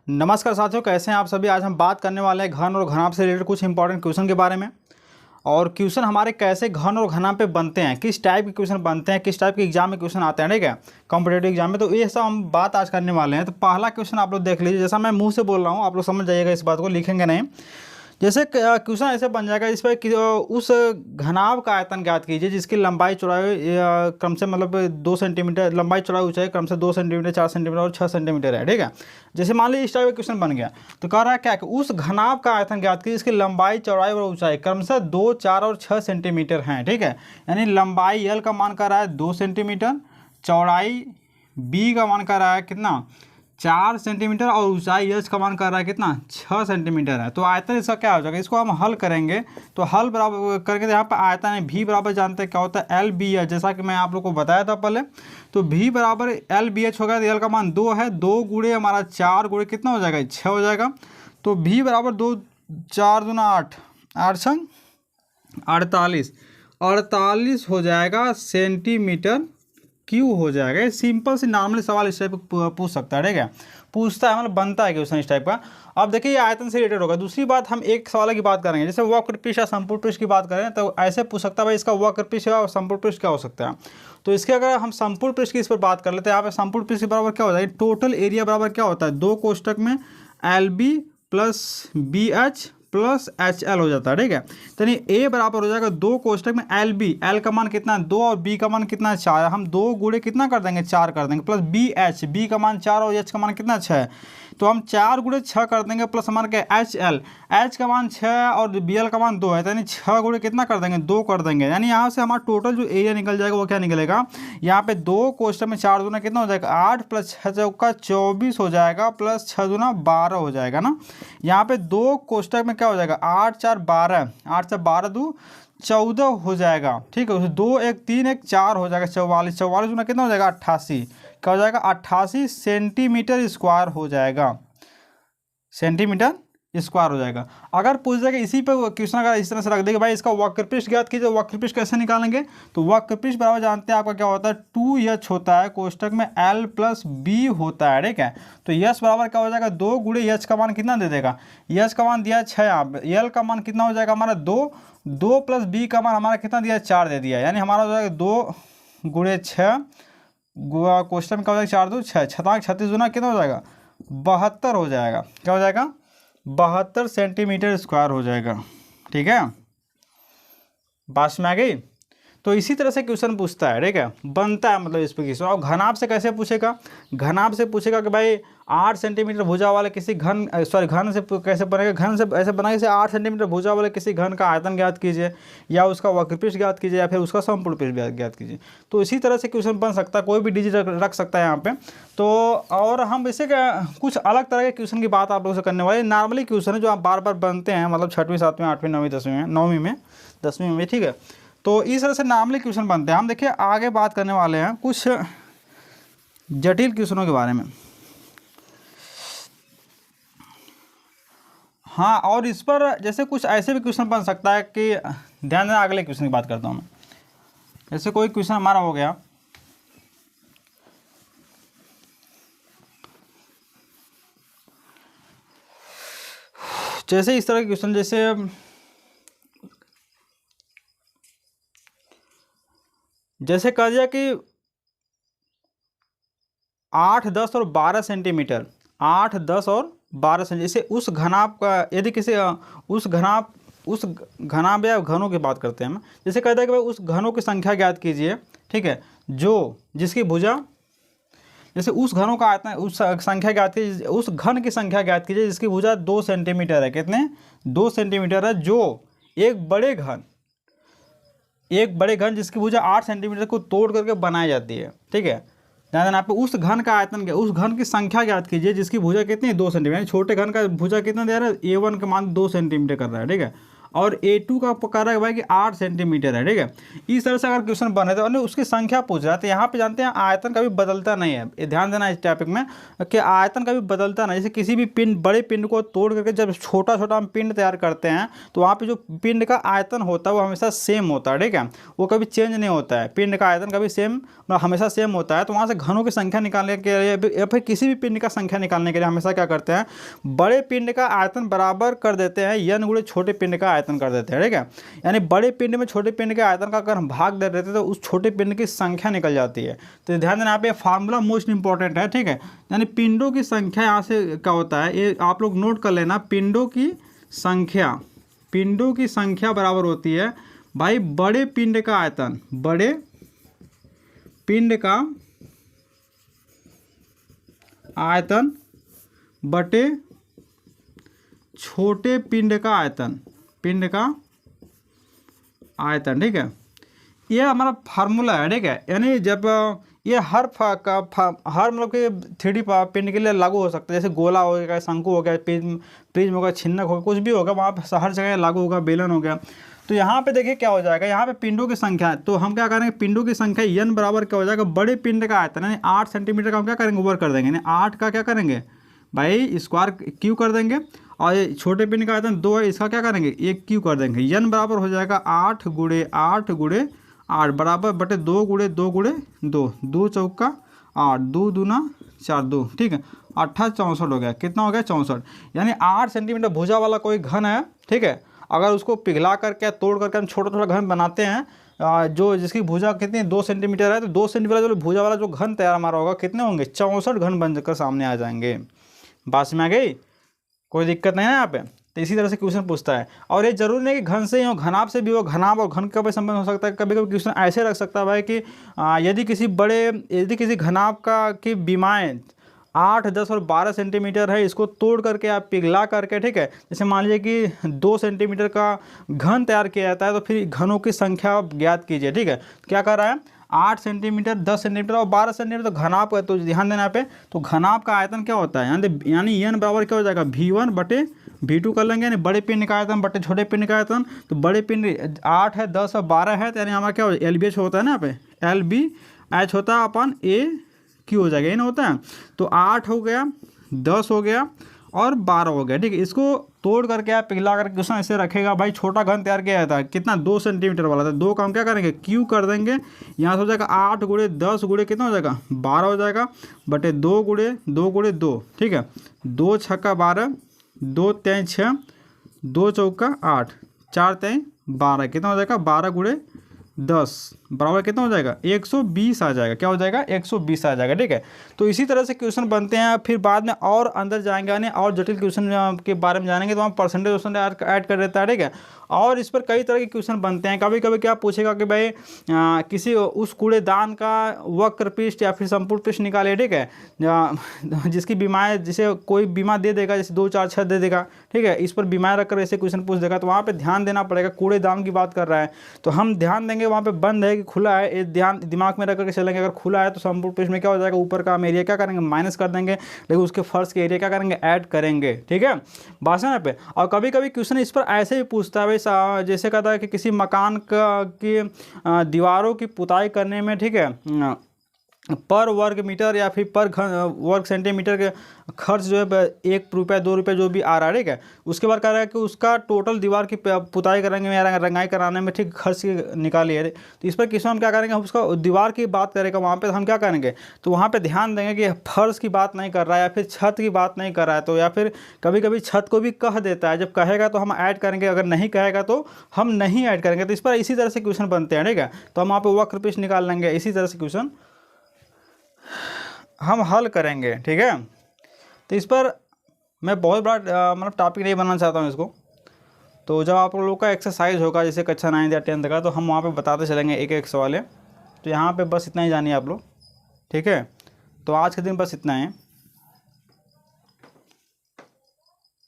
नमस्कार साथियों, कैसे हैं आप सभी। आज हम बात करने वाले हैं घन और घनाभ से रिलेटेड कुछ इंपॉर्टेंट क्वेश्चन के बारे में। और क्वेश्चन हमारे कैसे घन और घनाभ पे बनते हैं, किस टाइप के क्वेश्चन बनते हैं, किस टाइप के एग्जाम में क्वेश्चन आते हैं, ठीक है, कॉम्पिटेटिव एग्जाम में। तो ये सब हम बात आज करने वाले हैं। तो पहला क्वेश्चन आप लोग देख लीजिए। जैसा मैं मुंह से बोल रहा हूँ आप लोग समझ जाइएगा, इस बात को लिखेंगे नहीं। जैसे क्वेश्चन ऐसे बन जाएगा, इस पर उस घनाभ का आयतन ज्ञात कीजिए जिसकी लंबाई चौड़ाई क्रम से मतलब 2 सेंटीमीटर, लंबाई चौड़ाई ऊंचाई क्रम से 2 सेंटीमीटर, 4 सेंटीमीटर और 6 सेंटीमीटर है, ठीक है। जैसे मान लीजिए इस टाइप का क्वेश्चन बन गया, तो कह रहा है क्या कि उस घनाभ का आयतन ज्ञात कीजिए जिसकी लंबाई चौड़ाई और ऊंचाई क्रम से 2, 4 और 6 सेंटीमीटर हैं, ठीक है। यानी लंबाई एल का मान कर रहा है 2 सेंटीमीटर, चौड़ाई बी का मान कर रहा है कितना 4 सेंटीमीटर और ऊंचाई एच का मान कर रहा है कितना 6 सेंटीमीटर है। तो आयतन इसका क्या हो जाएगा, इसको हम हल करेंगे। तो हल बराबर करके यहाँ पर आयतन है भी बराबर जानते हैं क्या होता है एल बी एच, जैसा कि मैं आप लोग को बताया था पहले। तो भी बराबर एल बी एच होगा, तो एल का मान 2 है, 2 गुणे हमारा 4 गुणे कितना हो जाएगा 6 हो जाएगा। तो भी बराबर 2, 4 दूना 8, 8 संग 48, 48 हो जाएगा सेंटीमीटर क्यों हो जाएगा। ये सिंपल सी नॉर्मल सवाल इस टाइप पूछ सकता है, ठीक है, पूछता है मतलब बनता है क्वेश्चन इस टाइप का। अब देखिए ये आयतन से रिलेटेड होगा। दूसरी बात, हम एक सवाल की बात करेंगे, जैसे वक्र पृष्ठ या संपूर्ण पृष्ठ की बात करें तो ऐसे पूछ सकता है भाई इसका वक्र पृष्ठ या संपूर्ण पृष्ठ क्या हो सकता है। तो इसके अगर हम संपूर्ण पृष्ठ की इस पर बात कर लेते हैं, यहाँ पे संपूर्ण पृष्ठ के बराबर क्या हो जाएगा, टोटल एरिया बराबर क्या होता है 2 कोष्टक में L B plus B H plus H L हो जाता है, ठीक है। तो ए बराबर हो जाएगा 2 कोष्टक में एल बी, एल का मान कितना 2 और बी का मान कितना 4, हम 2 गुणे कितना कर देंगे 4 कर देंगे, प्लस बी एच, बी का मान 4 और एच का मान कितना 6 है। तो हम 4 गुणे 6 कर देंगे, प्लस हमारे क्या एच एल, एच का मान 6 और बी एल का मान 2 है, तो यानी 6 गुणे कितना कर देंगे 2 कर देंगे। यानी यहाँ से हमारा टोटल जो एरिया निकल जाएगा वो क्या निकलेगा, यहाँ पे 2 कोष्टक में 4 दूना कितना हो जाएगा 8 प्लस 6 चौका 24 हो जाएगा, प्लस 6 दूना 12 हो जाएगा ना। यहाँ पे 2 कोष्टक में क्या हो जाएगा 8 4 12, 8 से 12 2 14 हो जाएगा, ठीक है। 2 1 3 1 4 हो जाएगा 44, 44 दूना कितना हो जाएगा 88, क्या हो जाएगा 88 सेंटीमीटर स्क्वायर हो जाएगा, सेंटीमीटर स्क्वायर हो जाएगा। अगर पूछ जाएगा इसी पे क्वेश्चन अगर इस तरह से रख देगा भाई इसका वक्र पृष्ठ ज्ञात कीजिए, वक्र पृष्ठ कैसे निकालेंगे, तो वक्र पृष्ठ बराबर जानते हैं आपका क्या होता है 2h होता है, कोष्टक में l प्लस b होता है, ठीक है। तो h बराबर क्या हो जाएगा 2 गुणे h का मान कितना दे देगा, h का मान दिया 6, यहाँ l का मान कितना हो जाएगा हमारा 2, 2 प्लस b का मान हमारा कितना दिया 4 दे दिया, यानी हमारा हो जाएगा 2 गुणे 6 कोष्टक में क्या हो जाएगा 4 2 6, 36 गुना कितना हो जाएगा 72 हो जाएगा, क्या हो जाएगा 72 सेंटीमीटर स्क्वायर हो जाएगा, ठीक है। बात में आ गई। तो इसी तरह से क्वेश्चन पूछता है, ठीक है, बनता है मतलब इस पर क्वेश्चन। और घनाभ से कैसे पूछेगा, घनाभ से पूछेगा कि भाई 8 सेंटीमीटर भुजा वाले किसी घन घन से कैसे बनेगा, घन से ऐसे बना जैसे 8 सेंटीमीटर भुजा वाले किसी घन का आयतन ज्ञात कीजिए, या उसका वक्र पृष्ठ ज्ञात कीजिए, या फिर उसका संपूर्ण पृष्ठ ज्ञात कीजिए। तो इसी तरह से क्वेश्चन बन सकता है, कोई भी डिजिट रख सकता है यहाँ पे। तो और हम इसे कुछ अलग तरह के क्वेश्चन की बात आप लोगों से करने वाले, नॉर्मली क्वेश्चन है जो आप बार बार बनते हैं, मतलब 6वीं 7वीं 8वीं 9वीं 10वीं में 10वीं में, ठीक है। तो इस तरह से नॉर्मली क्वेश्चन बनते हैं। हम देखिए आगे बात करने वाले हैं कुछ जटिल क्वेश्चनों के बारे में। हाँ, और इस पर जैसे कुछ ऐसे भी क्वेश्चन बन सकता है कि ध्यान देना, अगले क्वेश्चन की बात करता हूँ मैं। जैसे कोई क्वेश्चन हमारा हो गया, जैसे इस तरह के क्वेश्चन, जैसे कह दिया कि 8 10 और 12 सेंटीमीटर, 8 10 और 12 सेंटीमीटर, जैसे उस घनाभ का यदि किसी उस घनाभ या घनों की बात करते हैं हम, जैसे कहता है कि भाई उस घनों की संख्या ज्ञात कीजिए, ठीक है, जो जिसकी भुजा, जैसे उस घनों का आयतन, उस संख्या ज्ञात कीजिए, उस घन की संख्या ज्ञात कीजिए जिसकी भुजा 2 सेंटीमीटर है, कितने 2 सेंटीमीटर है, जो एक बड़े घन जिसकी भुजा 8 सेंटीमीटर को तोड़ करके बनाई जाती है, ठीक है। ध्यान देना, आप उस घन का आयतन, उस घन की संख्या ज्ञात कीजिए जिसकी भुजा कितनी 2 सेंटीमीटर, छोटे घन का भुजा कितना दे रहा है A1 का मान 2 सेंटीमीटर कर रहा है, ठीक है। और A2 का कह रहा है भाई कि 8 सेंटीमीटर है, ठीक है। इस तरह से अगर क्वेश्चन बने तो उसकी संख्या पूछ रहा है, तो यहाँ पे जानते हैं आयतन कभी बदलता नहीं है, ये ध्यान देना इस टॉपिक में कि आयतन कभी बदलता नहीं। जैसे किसी भी पिंड, बड़े पिंड को तोड़ करके जब छोटा छोटा हम पिंड तैयार करते हैं तो वहाँ पे जो पिंड का आयतन होता है वो हमेशा सेम होता है, ठीक है, वो कभी चेंज नहीं होता है। पिंड का आयतन कभी हमेशा सेम होता है। तो वहाँ से घनों की संख्या निकालने के लिए या फिर किसी भी पिंड का संख्या निकालने के लिए हमेशा क्या करते हैं, बड़े पिंड का आयतन बराबर कर देते हैं n गुणे छोटे पिंड का आयतन कर देते हैं, ठीक है। यानी बड़े पिंड में छोटे पिंड के आयतन का अगर हम भाग दे देते तो उस छोटे पिंड की संख्या निकल जाती है। तो ध्यान देना, यहाँ पे फार्मूला मोस्ट इंपॉर्टेंट है, ठीक है। यानी पिंडों की संख्या यहाँ से क्या होता है, ये आप लोग नोट कर लेना, पिंडों की संख्या बराबर होती है भाई बड़े पिंड का आयतन, बड़े पिंड का आयतन बटे छोटे पिंड का आयतन, ठीक है। ये हमारा फार्मूला है, ठीक है। यानी जब ये हर मतलब कि 3D पिंड के लिए लागू हो सकता है, जैसे गोला हो गया, शंकु हो गया, प्रिज्म हो गया, छिन्नक हो गया, कुछ भी होगा वहाँ पर हर जगह लागू होगा, बेलन हो गया। तो यहाँ पे देखिए क्या हो जाएगा, यहाँ पे पिंडों की संख्या है, तो हम क्या करेंगे, पिंडों की संख्या n बराबर क्या हो जाएगा, बड़े पिंड का आयतन यानी 8 सेंटीमीटर का हम क्या करेंगे, ऊपर कर देंगे, यानी 8 का क्या करेंगे भाई स्क्वायर क्यू कर देंगे, और ये छोटे पिंड का आयतन 2 है, इसका क्या करेंगे 1 क्यू कर देंगे। n बराबर हो जाएगा 8 गुणे 8 बराबर बटे 2 गुणे 2 गुणे 2, 2 चौका 8, 2 दूना 4, 2, ठीक है, 8 64 हो गया। कितना हो गया 64। यानी 8 सेंटीमीटर भुजा वाला कोई घन है, ठीक है, अगर उसको पिघला करके तोड़ करके हम छोटा छोटा घन बनाते हैं जो जिसकी भुजा कितनी 2 सेंटीमीटर है, तो 2 सेंटीमीटर जो भुजा वाला जो घन तैयार हमारा होगा कितने होंगे 64 घन बनकर सामने आ जाएंगे। बात में आ गई, कोई दिक्कत नहीं है यहाँ पे। तो इसी तरह से क्वेश्चन पूछता है, और ये जरूरी नहीं कि घन से ही हो, घनाभ से भी हो, घनाभ और घन का भी संबंध हो सकता है। कभी कभी क्वेश्चन ऐसे रख सकता है भाई कि यदि किसी घनाभ का की विमाएँ 8, 10 और 12 सेंटीमीटर है, इसको तोड़ करके आप पिघला करके, ठीक है, जैसे मान लीजिए कि 2 सेंटीमीटर का घन तैयार किया जाता है, तो फिर घनों की संख्या आप ज्ञात कीजिए, ठीक है। क्या कर रहा है 8 सेंटीमीटर, 10 सेंटीमीटर और 12 सेंटीमीटर, तो घनाभ का, तो ध्यान देना पे, तो घनाभ का आयतन क्या होता है, यानी n बराबर क्या हो जाएगा V1 बटे V2 कर लेंगे, यानी बड़े पिंड का आयतन बटे छोटे पिंड का आयतन। तो बड़े पिंड 8 है, 10 और 12 है, तो यानी हमारा क्या हो LBH होता है ना, यहाँ पे LBH होता है अपन A क्यू हो जाएगा, ये ना होता है। तो 8 हो गया, 10 हो गया और 12 हो गया, ठीक है। इसको तोड़ करके आप पिघला करके क्वेश्चन ऐसे रखेगा भाई, छोटा घन तैयार किया जाता है कितना 2 सेंटीमीटर वाला था, 2 का हम क्या करेंगे क्यू कर देंगे, यहाँ से हो जाएगा 8 गुणे 10 गुणे कितना हो जाएगा 12 हो जाएगा, बटे 2 गुणे 2 गुणे 2, ठीक है, 2 छक्का 12, 2 तें 6, 2 चौका 8, 4 तें 12, कितना हो जाएगा 12 गुणे 10 बराबर कितना हो जाएगा 120 आ जाएगा। क्या हो जाएगा 120 आ जाएगा, ठीक है। तो इसी तरह से क्वेश्चन बनते हैं। फिर बाद में और अंदर जाएंगे, यानी और जटिल क्वेश्चन के बारे में जानेंगे, तो हम परसेंटेज ऐड कर देता है, ठीक है। और इस पर कई तरह के क्वेश्चन बनते हैं। कभी कभी क्या पूछेगा कि भाई किसी उस कूड़ेदान का वक्र पृष्ठ या फिर संपूर्ण पृष्ठ निकाले, ठीक है, जिसकी बीमाएँ, जिसे कोई बीमा दे देगा, जैसे 2, 4, 6 दे देगा, ठीक है, इस पर बीमाएँ रखकर ऐसे क्वेश्चन पूछ देगा, तो वहाँ पर ध्यान देना पड़ेगा। कूड़ेदान की बात कर रहा है तो हम ध्यान देंगे, वहाँ पे बंद है कि खुला है, ये ध्यान दिमाग में रख करके चलेंगे। अगर खुला है तो संपूर्ण पृष्ठ में क्या हो जाएगा, ऊपर का हम एरिया क्या करेंगे माइनस कर देंगे, लेकिन उसके फर्श के एरिया क्या करेंगे ऐड करेंगे, ठीक है, बात है ना पे। और कभी कभी क्वेश्चन इस पर ऐसे भी पूछता है भाई, जैसे कहता है कि किसी मकान की दीवारों की पुताई करने में, ठीक है, पर वर्ग मीटर या फिर पर वर्ग सेंटीमीटर के खर्च जो है 1 रुपया 2 रुपये जो भी आ रहा है, ठीक है। उसके बाद कह रहा है कि उसका टोटल दीवार की पुताई करेंगे या रंगाई कराने में, ठीक, खर्च निकालिए। तो इस पर किसी हम क्या करेंगे, हम उसका दीवार की बात करेगा, वहाँ पे हम क्या करेंगे, तो वहाँ पे ध्यान देंगे कि फर्श की बात नहीं कर रहा है या फिर छत की बात नहीं कर रहा है, तो या फिर कभी कभी छत को भी कह देता है, जब कहेगा तो हम ऐड करेंगे, अगर नहीं कहेगा तो हम नहीं ऐड करेंगे। तो इस पर इसी तरह से क्वेश्चन बनते हैं, ठीक है। तो हम वहाँ पर वक्र पृष्ठ निकाल लेंगे, इसी तरह से क्वेश्चन हम हल करेंगे, ठीक है। तो इस पर मैं बहुत बड़ा मतलब टॉपिक नहीं बनाना चाहता हूँ इसको। तो जब आप लोगों का एक्सरसाइज होगा जैसे कक्षा 9 या 10 का, तो हम वहाँ पे बताते चलेंगे एक एक सवाल है। तो यहाँ पे बस इतना ही जानिए आप लोग, ठीक है। तो आज के दिन बस इतना है।